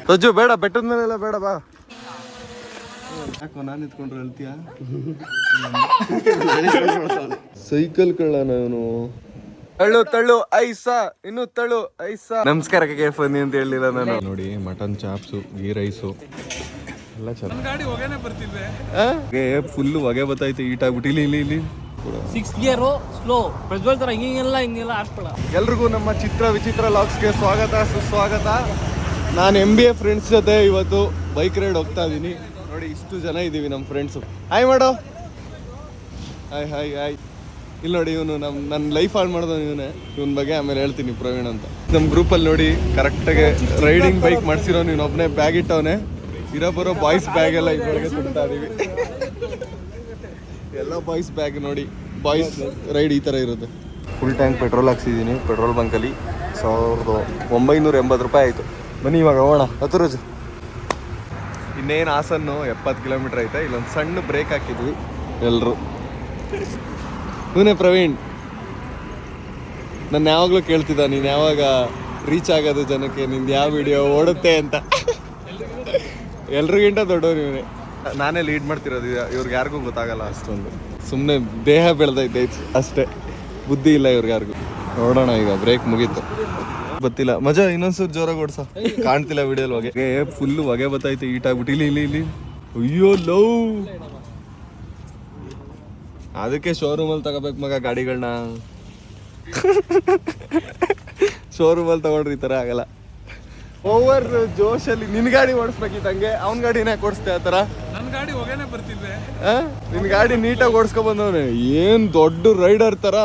ಸಜ್ಜು ಬೇಡ, ಬೆಟ್ಟದ ಮೇಲೆಲ್ಲ ಬೇಡ, ಬಾ. ಯಾಕೋ ನಾನು ನಿಂತ್ಕೊಂಡ್ರೆ ಹೇಳ್ತೀಯ? ಸೈಕಲ್ ಕಳ್ಳನ ಇವನು. ತಳ್ಳು ಐಸ, ಇನ್ನು ತಳ್ಳು ಐಸ. ನಮಸ್ಕಾರಕ್ಕೆ ಫನ್ನಿ ಅಂತ ಹೇಳಿಲ್ಲ ನಾನು. ನೋಡಿ, ಮಟನ್ ಚಾಪ್ಸು, ಗೀ ರೈಸು ಎಲ್ಲ ಚೆನ್ನಾಗಿ. ಫುಲ್ ಹೊಗೆ ಬತ್ತೈತೆ, ಈಟ್ ಆಗ್ಬಿಟ್ಟು. ಇಲ್ಲಿ 6 ಗೇರ್ ಸ್ಲೋ ಪ್ರಜ್ವಲ್ ತರ ಹಿಂಗೆಲ್ಲ ಆಡ್ಸ್ಕೊಳ. ಎಲ್ರಿಗೂ ನಮ್ಮ ಚಿತ್ರ ವಿಚಿತ್ರ ಲಾಗ್ಸ್ಗೆ ಸ್ವಾಗತ, ಸುಸ್ವಾಗತ. ನಾನು MBA ಫ್ರೆಂಡ್ಸ್ ಜೊತೆ ಇವತ್ತು ಬೈಕ್ ರೈಡ್ ಹೋಗ್ತಾ ಇದ್ದೀನಿ. ನೋಡಿ, ಇಷ್ಟು ಜನ ಇದ್ದೀವಿ ನಮ್ಮ ಫ್ರೆಂಡ್ಸು. ಹಾಯ್ ಮಾಡೋ. ಹಾಯ್. ಇಲ್ಲಿ ನೋಡಿ, ಇವನು ನನ್ನ ಲೈಫ್ ಹಾಳು ಮಾಡಿದವನು ಇವನೇ. ಇವನ ಬಗ್ಗೆ ಆಮೇಲೆ ಹೇಳ್ತೀನಿ, ಪ್ರವೀಣ್ ಅಂತ. ನಮ್ಮ ಗ್ರೂಪಲ್ಲಿ ನೋಡಿ, ಕರೆಕ್ಟಾಗಿ ರೈಡಿಂಗ್ ಬೈಕ್ ಮಾಡಿಸಿರೋ ನೀನು ಒಬ್ಬನೇ ಬ್ಯಾಗ್ ಇಟ್ಟವನೇ. ಬರೋ ಬಾಯ್ಸ್ ಬ್ಯಾಗ್ ಎಲ್ಲ ಇದ್ರೊಳಗೆ ತುಂಬ್ತಾ ಇದೀವಿ. ಎಲ್ಲ ಬಾಯ್ಸ್ ಬ್ಯಾಗ್ ನೋಡಿ. ಬಾಯ್ಸ್ ರೈಡ್ ಈ ಥರ ಇರುತ್ತೆ. ಫುಲ್ ಟ್ಯಾಂಕ್ ಪೆಟ್ರೋಲ್ ಹಾಕ್ಸಿದ್ದೀನಿ ಪೆಟ್ರೋಲ್ ಬಂಕಲ್ಲಿ. 1980 ರೂಪಾಯಿ ಆಯಿತು. ಬನ್ನಿ ಇವಾಗ ಹೋಗೋಣ. ಹತ್ತುರೋಜು ಇನ್ನೇನು ಹಾಸನ್ನು 70 ಕಿಲೋಮೀಟ್ರ್ ಐತೆ. ಇಲ್ಲೊಂದು ಸಣ್ಣ ಬ್ರೇಕ್ ಹಾಕಿದ್ವಿ ಎಲ್ಲರೂ. ಇವನೇ ಪ್ರವೀಣ್. ನಾನು ಯಾವಾಗಲೂ ಕೇಳ್ತಿದ್ದ, ನೀನು ಯಾವಾಗ ರೀಚ್ ಆಗೋದು ಜನಕ್ಕೆ, ನಿಂದು ಯಾವ ವಿಡಿಯೋ ಓಡುತ್ತೆ ಅಂತ. ಎಲ್ರಿಗಿಂತ ದೊಡ್ಡವ್ರು ಇವನೇ. ನಾನೇ ಲೀಡ್ ಮಾಡ್ತಿರೋದು. ಇವ್ರಿಗೆ ಯಾರಿಗೂ ಗೊತ್ತಾಗಲ್ಲ ಅಷ್ಟೊಂದು. ಸುಮ್ಮನೆ ದೇಹ ಬೆಳೆದೈತೆ ಅಷ್ಟೇ, ಬುದ್ಧಿ ಇಲ್ಲ ಇವ್ರಿಗೆ ಯಾರಿಗೂ. ನೋಡೋಣ, ಈಗ ಬ್ರೇಕ್ ಮುಗೀತು. ಗೊತ್ತಿಲ್ಲ ಮಜಾ. ಇನ್ನೊಂದ್ಸೂರು ಜೋರಾಗಿ ಓಡ್ಸ, ಕಾಣ್ತಿಲ್ಲ ವಿಡಿಯೋಲ್ ಹೊಗೆ. ಫುಲ್ ಹೊಗೆ ಬತ್ತೈತೆ, ಈಟ್ ಆಗ್ಬಿಟ್ಟು. ಇಲ್ಲಿ ಅಯ್ಯೋ ಲವ್. ಅದಕ್ಕೆ ಶೋರೂಮಲ್ಲಿ ತಗೋಬೇಕು ಮಗ ಗಾಡಿಗಳನ್ನ. ಶೋರೂಮಲ್ಲಿ ತಗೊಂಡ್ರೆ ಈ ಥರ ಆಗಲ್ಲ. ಓವರ್ ಜೋಶಲ್ಲಿ ನಿನ್ ಗಾಡಿ ಓಡಿಸ್ಬೇಕಿತ್ತು, ಹಂಗೆ ಅವ್ನ ಗಾಡಿನೇ ಓಡಿಸ್ತೆ ಆ ಥರ. ನನ್ನ ಗಾಡಿ ಹೋಗೇನೆ ಬರ್ತಿದ್ದೆ. ನಿನ್ ಗಾಡಿ ನೀಟಾಗಿ ಓಡಿಸ್ಕೊ ಬಂದವನೆ. ಏನ್ ದೊಡ್ಡ ರೈಡರ್ ತರ.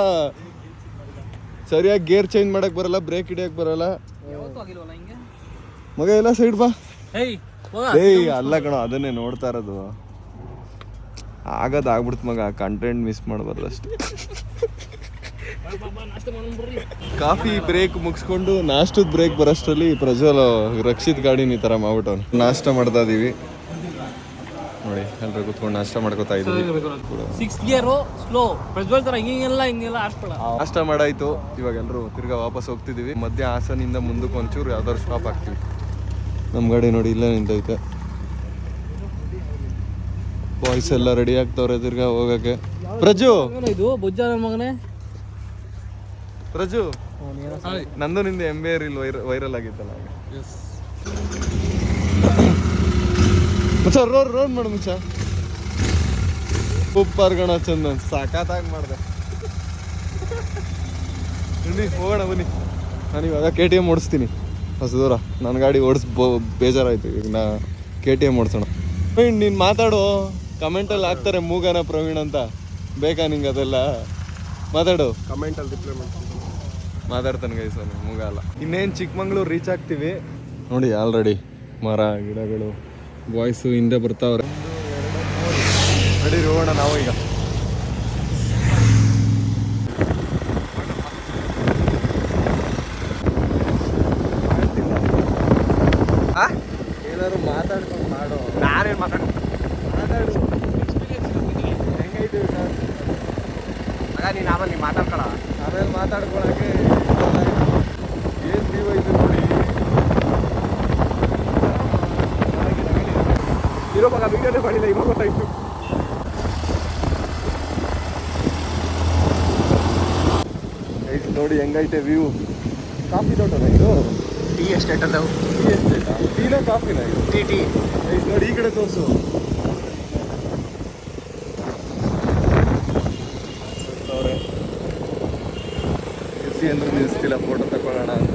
ಸರಿಯಾಗಿ ಗೇರ್ ಚೇಂಜ್ ಮಾಡಕ್ ಬರಲ್ಲ, ಬ್ರೇಕ್ ಹಿಡಿಯಕ್ ಬರಲ್ಲ ಮಗ. ಎಲ್ಲ ಸೈಡ್ ಬಾ. ಅಲ್ಲ ಕಣೋ, ಅದನ್ನೇ ನೋಡ್ತಾ ಇರೋದು. ಆಗ್ಬಿಡ್ತು ಮಗ. ಕಂಟೆಂಟ್ ಮಿಸ್ ಮಾಡಬಾರ್ದು ಅಷ್ಟೇ. ಕಾಫಿ ಬ್ರೇಕ್ ಮುಗಿಸ್ಕೊಂಡು ನಾಷ್ಟದ ಬ್ರೇಕ್ ಬರೋಷ್ಟರಲ್ಲಿ ಪ್ರಜ್ವಲ್ ರಕ್ಷಿತ್ ಗಾಡಿನ ಈ ಥರ ಮಾಡ್ಬಿಟ್ಟವ್ನು. ನಾಷ್ಟ ಮಾಡ್ತಾ ಇದೀವಿ ನೋಡಿ, ಎಲ್ಲರೂ ಕೂತ್ಕೊಂಡು ನಾಷ್ಟ ಮಾಡ್ಕೋತಾ ಇದೀವಿ. 6 ಗೇರ್ ಸ್ಲೋ ಪ್ರಜ್ವಲ್ ತರ ಹಿಂಗೆಲ್ಲ ಆಡ್ಸ್ಕೊಳ. ನಾಷ್ಟ ಮಾಡಾಯ್ತು. ಇವಾಗ ಎಲ್ಲರೂ ತಿರ್ಗಾ ವಾಪಸ್ ಹೋಗ್ತಿದೀವಿ. ಮಧ್ಯ ಹಾಸನಿಂದ ಮುಂದಕ್ಕೆ ಒಂಚೂರು ಯಾವ್ದಾದ್ರು ಸ್ಟಾಪ್ ಆಗ್ತೀವಿ. ನಮ್ಮ ಗಾಡಿ ನೋಡಿ ಇಲ್ಲೇ ನಿಂತೈತೆ. ಬಾಯ್ಸ್ ಎಲ್ಲ ರೆಡಿ ಆಗ್ತವ್ರೆ ತಿರ್ಗಾ ಹೋಗಕ್ಕೆ. ಪ್ರಜು, ಇದು ಬುಜ್ಜ ನನ್ನ ಮಗನೇ. ಪ್ರಜು, ನಂದು ನಿಂದ MBA ರೀಲ್ ವೈರಲ್ ಆಗಿತ್ತಲ್ಲ. ಮುಚ್ಚ ರೋಡ್ ಮಾಡು ಮುಚ್ಚ. ಸೂಪರ್ ಗಣ ಚಂದನ್, ಸಾಕಾತಾಗಿ ಮಾಡಿದೆ. ಹೋಗೋಣ ಬನ್ನಿ. ನಾನು ಇವಾಗ KTM ಓಡಿಸ್ತೀನಿ ಹೊಸ ದೂರ. ನನ್ನ ಗಾಡಿ ಬೇಜಾರಾಯ್ತು. ಈಗ ನಾ KTM ಓಡಿಸೋಣ. ನೀನು ಮಾತಾಡು. ಕಮೆಂಟಲ್ಲಿ ಹಾಕ್ತಾರೆ ಮೂಗನ ಪ್ರವೀಣ್ ಅಂತ. ಬೇಕಾ ನಿಂಗೆ ಅದೆಲ್ಲ? ಮಾತಾಡು. ಕಮೆಂಟಲ್ಲಿ ರಿಪ್ಲೈ ಮಾಡ್ತೀನಿ. ಮಾತಾಡ್ತಾನೆ ಗೈಸ್, ಮೂಗ ಅಲ್ಲ. ಇನ್ನೇನು ಚಿಕ್ಕಮಂಗ್ಳೂರು ರೀಚ್ ಆಗ್ತೀವಿ ನೋಡಿ. ಆಲ್ರೆಡಿ ಮರ ಗಿಡಗಳು, ಬಾಯ್ಸು ಹಿಂದೆ ಬರ್ತಾವ್ರೆ. ನಡಿ ಹೋಗೋಣ ನಾವು ಈಗ. ಏನಾದ್ರು ಮಾತಾಡ್ಕೊಂಡು ಮಾಡು. ನಾನೇನು ಮಾತಾಡು. ಹೆಂಗೈತೆ ಆಗ ನೀನು ಆಮೇಲೆ ನೀವು ಮಾತಾಡ್ಕೊಳ. ಆಮೇಲೆ ಮಾತಾಡ್ಕೊಳಕ್ಕೆ ಏನು ಜೀವ ಇದು ನೋಡಿ. ಇರೋ ಮಗ ವಿಡಿಯೋನೇ ಮಾಡಿಲ್ಲ, ಇವಾಗ ಗೊತ್ತಾಯ್ತು. ನೋಡಿ ಹೆಂಗೈತೆ ವ್ಯೂ. ಕಾಫಿ ತೋಟನ ಇದು? ಟೀ ಎಸ್ಟೇಟ್ ಅದು. ಟೀ ಎಸ್ಟೇಟಾ? ಟೀನಾ ಕಾಫಿನ ಇದು? ಟೀ. ನೋಡಿ ಈ ಕಡೆ ತೋರಿಸು. ಅಂದ್ರೆ ನಿಲ್ಲಿಸ್ತಿಲ್ಲ, ಫೋಟೋ ತಗೊಳ್ಳೋಣ ಅಂತ.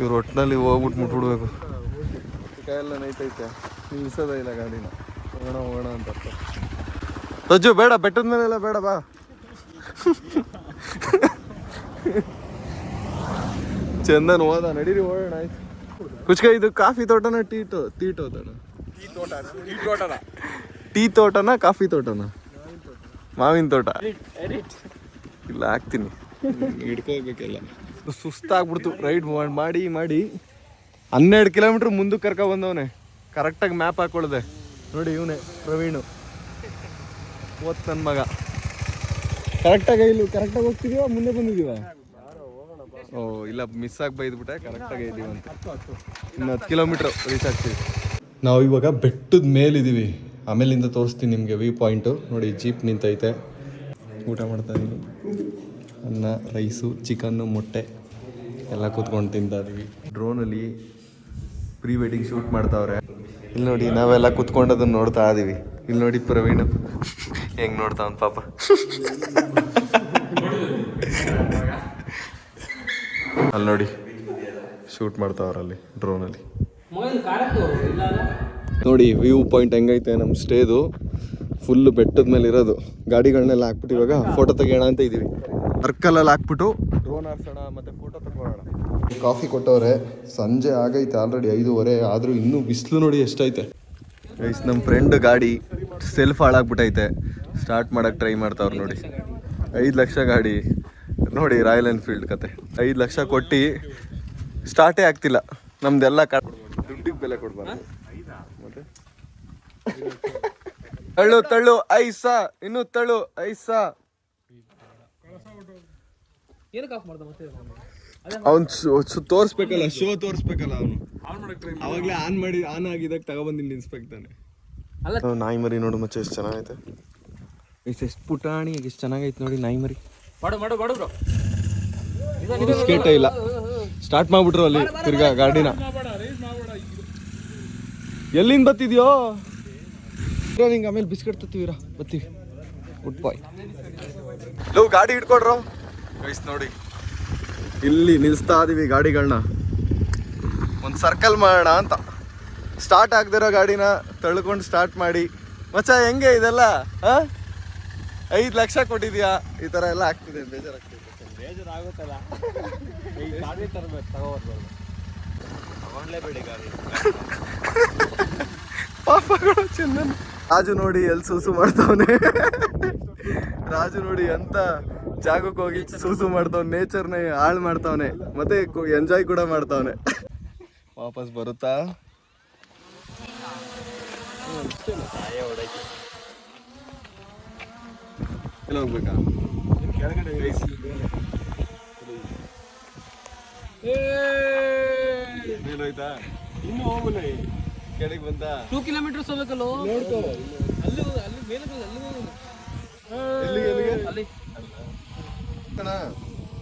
ಇವ್ರು ಒಟ್ಟಿನಲ್ಲಿ ಹೋಗ್ಬಿಟ್ಟು ಮುಟ್ಬಿಡ್ಬೇಕು. ಕೈಯೆಲ್ಲ ನೈತೈತೆ, ನಿಲ್ಸೋದೇ ಇಲ್ಲ ಗಾಡಿನ. ಹೋಗೋಣ ಅಂತ. ರಜ್ಜು ಬೇಡ, ಬೆಟ್ಟದ ಮೇಲೆಲ್ಲ ಬೇಡ, ಬಾ. ಚಂದನ್ ಹೋದ, ನಡೀರಿ ಹೋಗೋಣ. ಆಯ್ತು ಕುಚ್ಕ. ಇದು ಕಾಫಿ ತೋಟನ ಟೀ ತೋಟನ? ಟೀ ತೋಟನ ಕಾಫಿ ತೋಟನ? ಮಾವಿನ ತೋಟ ಇಲ್ಲ. ಹಾಕ್ತೀನಿ, ಹಿಡ್ಕೋಬೇಕೆಲ್ಲ. ಸುಸ್ತಾಗ್ಬಿಡ್ತು ರೈಡ್ ಮಾಡಿ 12 ಕಿಲೋಮೀಟ್ರ್ ಮುಂದಕ್ಕೆ ಕರ್ಕೊ ಬಂದವನೆ. ಕರೆಕ್ಟಾಗಿ ಮ್ಯಾಪ್ ಹಾಕೊಳ್ದೆ ನೋಡಿ. ಇವನೇ ಪ್ರವೀಣು, ಓದ್ ನನ್ನ ಮಗ. ಕರೆಕ್ಟಾಗಿ ಹೋಗ್ತಿದೀವ ಮುಂದೆ ಬಂದಿದೀವ? ಓ ಇಲ್ಲ, ಮಿಸ್ ಆಗಿ ಬೈದ್ಬಿಟ್ಟೆ. ಕರೆಕ್ಟಾಗಿ ಇದೀವಿ ಅಂತ. ಇನ್ನು 10 ಕಿಲೋಮೀಟ್ರ್ ರೀಚ್ ಆಗ್ತೀವಿ. ನಾವು ಇವಾಗ ಬೆಟ್ಟದ ಮೇಲಿದ್ದೀವಿ. ಆಮೇಲಿಂದ ತೋರಿಸ್ತೀನಿ ನಿಮಗೆ ವ್ಯೂ ಪಾಯಿಂಟು. ನೋಡಿ, ಜೀಪ್ ನಿಂತೈತೆ. ಊಟ ಮಾಡ್ತಾ ಇದ್ದೀವಿ. ಅನ್ನ, ರೈಸು, ಚಿಕನ್ನು, ಮೊಟ್ಟೆ ಎಲ್ಲ ಕೂತ್ಕೊಂಡು ತಿಂತಾ ಇದೀವಿ. ಡ್ರೋನಲ್ಲಿ ಪ್ರೀ ವೆಡ್ಡಿಂಗ್ ಶೂಟ್ ಮಾಡ್ತಾವ್ರೆ. ಇಲ್ಲಿ ನೋಡಿ, ನಾವೆಲ್ಲ ಕೂತ್ಕೊಂಡು ಅದನ್ನ ನೋಡ್ತಾ ಇದೀವಿ. ಇಲ್ಲಿ ನೋಡಿ ಪ್ರವೀಣ್ ಹೆಂಗ್ ನೋಡ್ತಾವನ್ ಪಾಪ. ಅಲ್ಲಿ ನೋಡಿ ಶೂಟ್ ಮಾಡ್ತಾವ್ರಲ್ಲಿ ಡ್ರೋನಲ್ಲಿ. ನೋಡಿ ವ್ಯೂ ಪಾಯಿಂಟ್ ಹೆಂಗೈತೆ ನಮ್ಮ ಸ್ಟೇದು. ಫುಲ್ಲು ಬೆಟ್ಟದ ಮೇಲೆ ಇರೋದು. ಗಾಡಿಗಳನ್ನೆಲ್ಲ ಹಾಕ್ಬಿಟ್ಟು ಇವಾಗ ಫೋಟೋ ತೆಗಿಯೋಣ ಅಂತ ಇದ್ದೀವಿ. ಸರ್ಕಲಲ್ಲಿ ಹಾಕ್ಬಿಟ್ಟು ಡ್ರೋನ್ ಹಾರ್ಸೋಣ ಮತ್ತು ಫೋಟೋ ತಗೊಳ್ಳೋಣ. ಕಾಫಿ ಕೊಟ್ಟವ್ರೆ. ಸಂಜೆ ಆಗೈತೆ ಆಲ್ರೆಡಿ 5:15. ಆದರೂ ಇನ್ನೂ ಬಿಸಿಲು ನೋಡಿ ಎಷ್ಟೈತೆ. ಗೈಸ್, ನಮ್ಮ ಫ್ರೆಂಡ್ ಗಾಡಿ ಸೆಲ್ಫ್ ಹಾಳಾಗ್ಬಿಟ್ಟೈತೆ. ಸ್ಟಾರ್ಟ್ ಮಾಡೋಕ್ಕೆ ಟ್ರೈ ಮಾಡ್ತಾವ್ರು ನೋಡಿ. 5 ಲಕ್ಷ ಗಾಡಿ ನೋಡಿ, ರಾಯಲ್ ಎನ್ಫೀಲ್ಡ್ ಕತೆ. 5 ಲಕ್ಷ ಕೊಟ್ಟು ಸ್ಟಾರ್ಟೇ ಆಗ್ತಿಲ್ಲ. ನಮ್ದೆಲ್ಲ ದುಡ್ಡಿಗೆ ಬೆಲೆ ಕೊಡ್ಬಾರ್ದು. ಮತ್ತೆ ತಳ್ಳು ಐಸಾ, ಇನ್ನೂ ತಳ್ಳು ಐಸಾ. ಅವ್ನು ತೋರಿಸ್ಬೇಕಲ್ಲ, ಶೋ ತೋರಿಸ್ಬೇಕಲ್ಲ. ಅವನು ಅವಾಗಲೇ ಆನ್ ಆಗಿದಾಗ ತಗೊಬಂದು ನಿಲ್ಸ್ಬೇಕಾನೆ. ನಾಯಿ ಮರಿ ನೋಡು ಮಚ್ಚ, ಎಷ್ಟು ಚೆನ್ನಾಗೈತೆ. ಎಷ್ಟು ಪುಟಾಣಿ, ಎಷ್ಟು ಚೆನ್ನಾಗೈತೆ ನೋಡಿ ನಾಯಿ ಮರಿ. ಬಿಸ್ಕೆಟೇ ಇಲ್ಲ. ಸ್ಟಾರ್ಟ್ ಮಾಡ್ಬಿಟ್ರು ಅಲ್ಲಿ ತಿರ್ಗಾ ಗಾಡಿನ. ಎಲ್ಲಿಂದ ಬತ್ತಿದ್ಯೋ? ನಿಂಗೆ ಆಮೇಲೆ ಬಿಸ್ಕೆಟ್ ತತ್ತೀವಿರ ಬತ್ತೀವಿ. ಗುಡ್ ಬಾಯ್. ಲವ್ ಗಾಡಿ ಇಟ್ಕೊಡ್ರು ಗೈಸ್. ನೋಡಿ ಇಲ್ಲಿ ನಿಲ್ಲಿಸ್ತಾ ಇದೀವಿ ಗಾಡಿಗಳನ್ನ. ಒಂದು ಸರ್ಕಲ್ ಮಾಡೋಣ ಅಂತ. ಸ್ಟಾರ್ಟ್ ಆಗದಿರೋ ಗಾಡಿನ ತಳ್ಕೊಂಡು ಸ್ಟಾರ್ಟ್ ಮಾಡಿ. ಮಚ್ಚ ಹೆಂಗೆ ಇದೆಲ್ಲ? 5 ಲಕ್ಷ ಕೊಟ್ಟಿದ್ಯಾ? ಈ ಥರ ಎಲ್ಲ ಆಗ್ತಿದೆ. ಬೇಜಾರಾಗುತ್ತಲ್ಲ. ಗಾಡಿ ತರಬೇಕು, ತಗೊಂಡ್ಲೇಬೇಡಿ ಗಾಡಿ. ಪಾಪಗಳು ಚಂದನ್. ರಾಜು ನೋಡಿ ಎಲ್ಲಿ ಸೂಸು ಮಾಡ್ತಾವನೆ. ರಾಜು ನೋಡಿ ಎಂತ ಜಾಗಕ್ಕೆ ಹೋಗಿ ಸೂಸು ಮಾಡ್ತಾವ್. ನೇಚರ್ನ ಹಾಳು ಮಾಡ್ತಾವನೆ, ಮತ್ತೆ ಎಂಜಾಯ್ ಕೂಡ ಮಾಡ್ತಾವನೆ. ವಾಪಸ್ ಬರುತ್ತಾ? ಎಲ್ಲ ಹೋಗ್ಬೇಕಾ? ಮೇಲೋಯ್ತಾ? ಇನ್ನು ಹೋಗಲ್ಲ. ಕೆಳಗೆ ಬಂದ 2 ಕಿಲೋಮೀಟರ್ಸ್ ಹೋಗ್ಬೇಕಲ್ಲ. ನೋಡ್ಕೋ, ಅಲ್ಲಿ ಮೇಲೆ ಅಲ್ಲಿ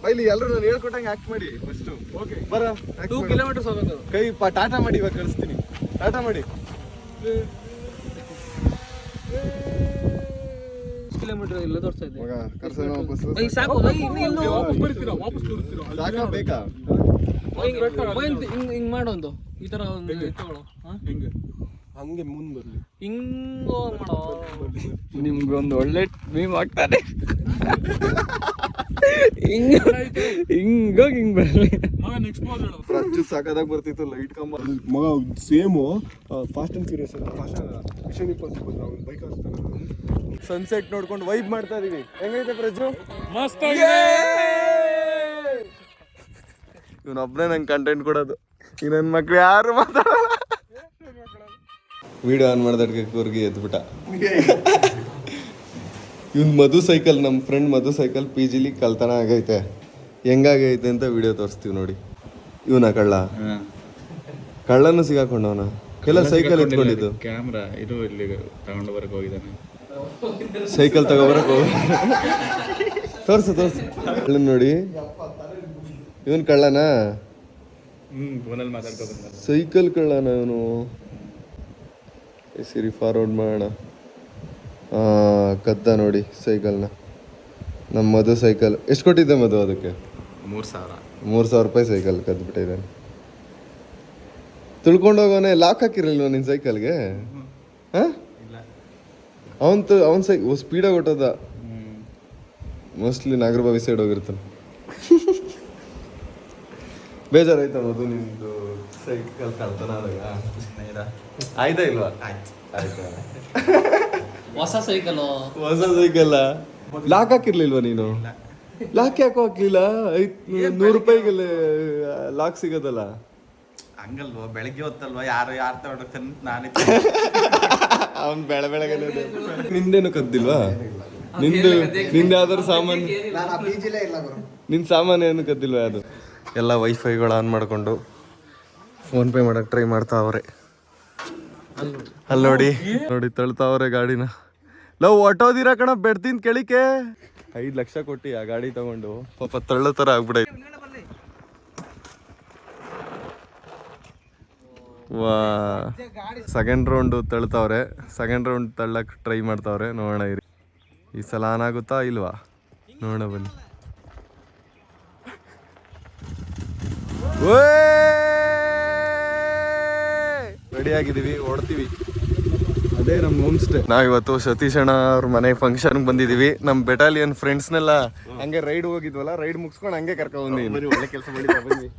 ಬೈಲಿ. ಎಲ್ಲರೂ ನಾನು ಹೇಳ್ಕೊಟ್ಟಂಗೆ ಆಕ್ಟ್ ಮಾಡಿ ಫಸ್ಟ್. ಓಕೆ ಬರ. 2 ಕಿಲೋಮೀಟರ್ಸ್ ಹೋಗ್ಬೇಕು. ಕೈ ಟಾಟಾ ಮಾಡಿ, ಇವಾಗ ಕಳಿಸ್ತೀನಿ. ಟಾಟಾ ಮಾಡಿ. ಕಿಲೋಮೀಟರ್ ಇಲ್ಲ ತೋರಿಸ್ತಾ ಇದೆ. ಮಗ ಕರ್ಸೋಣ ವಾಪಸ್. ಸಾಕು. ವಾಪಸ್ ಬರ್ತೀರಾ? ಸಾಕಾ ಬೇಕಾ? ಹಿಂಗ್ ಮಾಡೊಂದು ಈ ತರ ತಗೊಳ್ಳೋ. ಹೆಂಗೆ ಹಂಗೆ ಮುಂದೆ ಬರ್ಲಿ. ಹಿಂಗ ಮಾಡೋ. ನಿಮ್ಗೊಂದು ಒಳ್ಳೆ ಮೀಮ್ ಆಗ್ತಾನೆ. ಹಿಂಗೋಗಿ ಹಿಂಗ್ ಬರ್ಲಿ. ಪ್ರಜ್ಜು ಸಾಕಾದಾಗ ಬರ್ತಿತ್ತು ಲೈಟ್ ಕಂಬ. ಮಗ same Fast and Furious. Mission Impossible. Bike ಹಾಕ್ತಾನೆ. ಸನ್ಸೆಟ್ ನೋಡ್ಕೊಂಡು ವೈಬ್ ಮಾಡ್ತಾ ಇದೀವಿ. ಹೆಂಗೈತೆ ಪ್ರಜ್ಜು? ಮಸ್ತ್. ಇವನೊಬ್ಬನೇ ನಂಗೆ ಕಂಟೆಂಟ್ ಕೊಡೋದು. ಈ ನನ್ನ ಮಕ್ಳು ಯಾರು ಮಾತಾಡಲ್ಲ. ವಿಡಿಯೋ ಆನ್ ಮಾಡಿದಕ್ಕೆ ಕೂರ್ಗಿ ಎದ್ಬಿಟ್ಟ. ಇವ್ನು ಮಧು ಸೈಕಲ್, ನಮ್ಮ ಫ್ರೆಂಡ್ ಮಧು ಸೈಕಲ್ PGಲಿ ಕಳ್ತನ ಆಗೈತೆ. ಹೆಂಗಾಗೈತೆ ಅಂತ ವಿಡಿಯೋ ತೋರಿಸ್ತೀವಿ ನೋಡಿ. ಇವನ ಕಳ್ಳನು ಸಿಗಾಕೊಂಡವನ. ಕೆಲ ಸೈಕಲ್ ಎತ್ಕೊಂಡಿದ್ದು. ಕ್ಯಾಮ್ರಾ ಇದು ಇಲ್ಲಿ ತಗೊಂಡು ಬರಕ್ ಹೋಗಿದ್ದಾನೆ. ಸೈಕಲ್ ತಗೋಬರಕ್ ಹೋಗ. ತೋರ್ಸು ಕಳ್ಳನ್ ನೋಡಿ. ಇವನ್ ಕಳ್ಳನ? ಫೋನಲ್ಲಿ ಮಾತಾಡ್ಕೊ ಬಂದ. ಸೈಕಲ್ ಕಳ್ಳನ ಇವನು. ಸಿರಿ ಫಾರ್ವರ್ಡ್ ಮಾಡೋಣ. ಕದ್ದ ನೋಡಿ ಸೈಕಲ್ನ. ನಮ್ಮ ಮಧು ಸೈಕಲ್. ಎಷ್ಟು ಕೊಟ್ಟಿದ್ದೆ ಮಧು ಅದಕ್ಕೆ? 3,000 ರೂಪಾಯಿ ಸೈಕಲ್ ಕದ್ಬಿಟ್ಟಿದ್ದಾನೆ. ತಿಳ್ಕೊಂಡೋಗೋನೆ. ಲಾಕ್ ಹಾಕಿರಲಿಲ್ವ ನಿನ್ನ ಸೈಕಲ್ಗೆ? ಹಾಂ, ಅವನ್ ಸ್ಪೀಡಾಗಿ ಹೊಟ್ಟೋದ. ಮೋಸ್ಟ್ಲಿ ನಾಗರಬಾವಿ ಸೈಡ್ ಹೋಗಿರ್ತಾನೆ. ಬೇಜಾರಾಯ್ತಾ ಮಧು ನಿಂದು ಸೈಕಲ್ ಕಳ್ತನ ಆದಾಗ? ಆಯ್ತಾ ಇಲ್ವಾ? ಆಯ್ತಾ. ಹೊಸ ಸೈಕಲ್. ಲಾಕ್ ಹಾಕಿರ್ಲಿಲ್ವಾ ನೀನು? ಲಾಕ್ ಯಾಕೋ ಹಾಕ್ಲಿಲ್ಲ? 100 ರೂಪಾಯಿಗೆಲ್ಲ ಲಾಕ್ ಸಿಗೋದಲ್ಲ. ಹಂಗಲ್ವ, ಬೆಳಗ್ಗೆ ಹೊತ್ತಲ್ವ, ಯಾರು ತಗೊಂಡೋಗ್ತಾನೆ. ನಾನೇ ಅವ್ನು ಬೆಳಗ್ಗೆ ನಿಂದೇನು ಕದ್ದಿಲ್ವಾ? ನಿಂದು ಯಾವ್ದಾದ್ರು ಸಾಮಾನು ನಿನ್ನ ಸಾಮಾನು ಏನು ಕದ್ದಿಲ್ವ ಅದು ಎಲ್ಲ ವೈಫೈಗಳು ಆನ್ ಮಾಡಿಕೊಂಡು ಫೋನ್ ಪೇ ಮಾಡಕ್ಕೆ ಟ್ರೈ ಮಾಡ್ತಾ ಅವ್ರೆ ಅಲ್ಲಿ ನೋಡಿ ನೋಡಿ ತಳ್ತಾವ್ರೆ ಗಾಡಿನ ಲವ್ ಹೊಟ್ಟೋದಿರ ಕಣ ಬೆಡ್ತಿನ್ ಕೆಳಿಕೆ 5 ಲಕ್ಷ ಕೊಟ್ಟು ಆ ಗಾಡಿ ತಗೊಂಡು ಪಾಪ ತಳ್ಳೋ ಥರ ಆಗ್ಬಿಡೈತೆ ವಾ ಸೆಕೆಂಡ್ ರೌಂಡು ತಳ್ತಾವ್ರೆ ಸೆಕೆಂಡ್ ರೌಂಡ್ ತಳ್ಳಕ್ಕೆ ಟ್ರೈ ಮಾಡ್ತಾವ್ರೆ ನೋಡೋಣ ಇರಿ ಈ ಸಲ ಆನ್ ಆಗುತ್ತಾ ಇಲ್ವಾ ನೋಡೋಣ ಬನ್ನಿ ರೆಡಿ ಆಗಿದ್ದೀವಿ ಓಡ್ತೀವಿ ಅದೇ ನಮ್ಮ ಹೋಮ್ ಸ್ಟೇ ನಾವಿವತ್ತು ಸತೀಶ್ ಅಣ್ಣ ಅವ್ರ ಮನೆ ಫಂಕ್ಷನ್ಗೆ ಬಂದಿದ್ದೀವಿ ನಮ್ಮ ಬೆಟಾಲಿಯನ್ ಫ್ರೆಂಡ್ಸ್ನೆಲ್ಲ ಹಂಗೆ ರೈಡ್ ಹೋಗಿದ್ವಲ್ಲ ರೈಡ್ ಮುಗಿಸ್ಕೊಂಡು ಹಂಗೆ ಕರ್ಕೊಂಡು ಬಂದಿದ್ದೀವಿ ಒಳ್ಳೆ ಕೆಲಸ ಮಾಡಿದ್ವಿ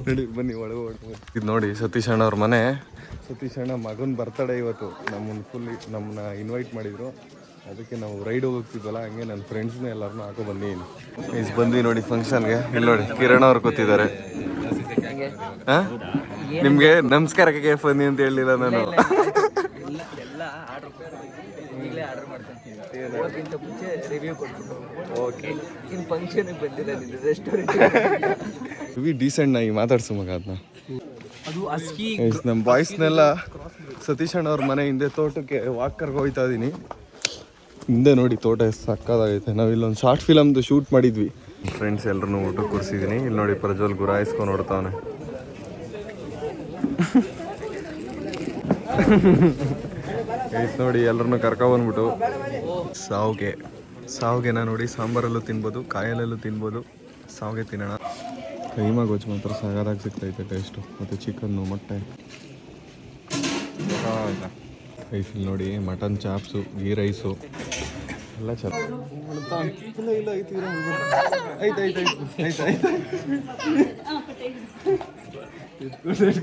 ಬನ್ನಿ ಬನ್ನಿ ಒಳಗೆ ಇದು ನೋಡಿ ಸತೀಶ್ ಅಣ್ಣ ಅವ್ರ ಮನೆ ಸತೀಶ್ ಅಣ್ಣ ಮಗನ ಬರ್ತಡೇ ಇವತ್ತು ನಮ್ಮನ್ನ ಇನ್ವೈಟ್ ಮಾಡಿದ್ರು ಅದಕ್ಕೆ ನಾವು ರೈಡ್ ಹೋಗ್ತಿದ್ವಲ್ಲ ಹಂಗೆ ನನ್ನ ಫ್ರೆಂಡ್ಸ್ನ ಎಲ್ಲರನ್ನೂ ಹಾಕೋ ಬಂದಿದ್ದೀನಿ ಬಂದ್ವಿ ನೋಡಿ ಫಂಕ್ಷನ್ಗೆ ಇಲ್ಲಿ ನೋಡಿ ಕಿರಣ್ ಅವ್ರು ಕೂತಿದ್ದಾರೆ ಹಾಂ ನಿಮಗೆ ನಮಸ್ಕಾರಕ್ಕೆ ಬನ್ನಿ ಅಂತ ಹೇಳಿಲ್ಲ ನಾನು ಡೀಸೆಂಟ್ ನಾಗಿ ಮಾತಾಡ್ಸು ಮಗ ಅದನ್ನ ನಮ್ಮ ಬಾಯ್ಸ್ನೆಲ್ಲ ಸತೀಶ್ ಅಣ್ಣ ಅವ್ರ ಮನೆ ಹಿಂದೆ ತೋಟಕ್ಕೆ ವಾಕ್ ಕರ್ಕೊ ಹೋಗ್ತಾ ಇದೀನಿ ಹಿಂದೆ ನೋಡಿ ತೋಟ ಎಷ್ಟು ಸಕ್ಕದಾಗೈತೆ ನಾವು ಇಲ್ಲೊಂದು ಶಾರ್ಟ್ ಫಿಲಮ್ದು ಶೂಟ್ ಮಾಡಿದ್ವಿ ಫ್ರೆಂಡ್ಸ್ ಎಲ್ಲರೂ ಊಟಕ್ಕೆ ಕೂರಿಸಿದ್ದೀನಿ ಇಲ್ಲಿ ನೋಡಿ ಪ್ರಜ್ವಲ್ ಗುರಾಯಿಸ್ಕೊಂಡು ನೋಡ್ತಾವನೆ ನೋಡಿ ಎಲ್ಲರನ್ನು ಕರ್ಕೊಬಂದ್ಬಿಟ್ಟು ಸಾವಿಗೆನ ನೋಡಿ ಸಾಂಬಾರಲ್ಲೂ ತಿನ್ಬೋದು ಕಾಯಲ್ಲೂ ತಿನ್ಬೋದು ಸಾವಿಗೆ ತಿನ್ನೋಣ ಕೈಮಾ ಗೊಜ್ಜು ಮಾತ್ರ ಸಾಗದಾಗಿ ಸಿಗ್ತೈತೆ ಟೇಸ್ಟು ಮತ್ತು ಚಿಕನ್ನು ಮೊಟ್ಟೆ ರೈಸಲ್ಲಿ ನೋಡಿ ಮಟನ್ ಚಾಪ್ಸು ಗೀ ರೈಸು ಎಲ್ಲ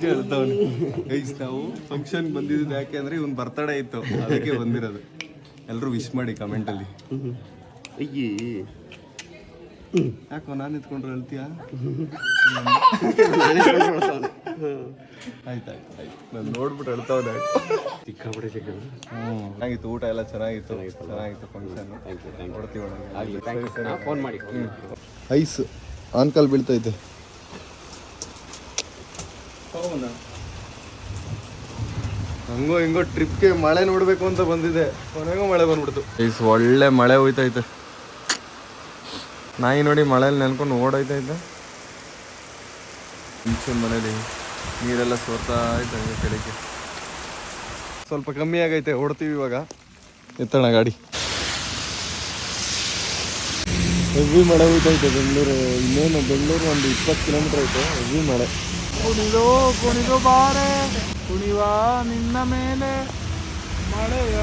ಕೇಳ್ತಾವನು ನಾವು ಫಂಕ್ಷನ್ ಬಂದಿದ್ದು ಯಾಕೆ ಅಂದರೆ ಇವ್ನು ಬರ್ತಡೇ ಇತ್ತು ಅದಕ್ಕೆ ಬಂದಿರೋದು ಎಲ್ಲರೂ ವಿಶ್ ಮಾಡಿ ಕಮೆಂಟಲ್ಲಿ ಯಾಕೋ ನಾನು ಎತ್ಕೊಂಡ್ರೆ ಹೇಳ್ತೀಯಾ ಆಯ್ತು ನಾನು ನೋಡ್ಬಿಟ್ಟು ಹೇಳ್ತಾವ್ದೆ ಚೆನ್ನಾಗಿತ್ತು ಊಟ ಎಲ್ಲ ಚೆನ್ನಾಗಿತ್ತು ಫಂಕ್ಷನ್ ಕೊಡ್ತೀವಿ ಫೋನ್ ಮಾಡಿ ಐಸ್ ಆನ್ಕಾಲ್ ಬೀಳ್ತೈತೆ ಹಂಗೋ ಹಿಂಗೋ ಟ್ರಿಪ್ಗೆ ಮಳೆ ನೋಡ್ಬೇಕು ಅಂತ ಬಂದಿದೆ ಕೊನೆಗೂ ಮಳೆ ಬಂದ್ಬಿಡ್ತು ಐಸ್ ಒಳ್ಳೆ ಮಳೆ ಹೋಯ್ತೈತೆ ನಾಯಿ ನೋಡಿ ಮಳೆಯಲ್ಲಿ ನೆನ್ಕೊಂಡು ಓಡೋಯ್ತೈತೆ ಮುಂಚಿನ ಮನೇಲಿ ನೀರೆಲ್ಲ ಸೋರ್ತಾ ಐತೆ ಹಂಗೆ ಕೆಳಗೆ ಸ್ವಲ್ಪ ಕಮ್ಮಿ ಆಗೈತೆ ಓಡ್ತೀವಿ ಇವಾಗ ಎತ್ತೋಣ ಗಾಡಿ ಹೆವಿ ಮಳೆ ಹೋಯ್ತೈತೆ ಬೆಂಗಳೂರು ಇನ್ನೇನು ಬೆಂಗಳೂರು ಒಂದು 20 ಕಿಲೋಮೀಟರ್ ಐತೆ ಹೆವಿ ಮಳೆ ಕುಣಿದು ಬಾರೆ ಕುಣಿವ ನಿನ್ನ ಮೇಲೆ ಮಳೆಯ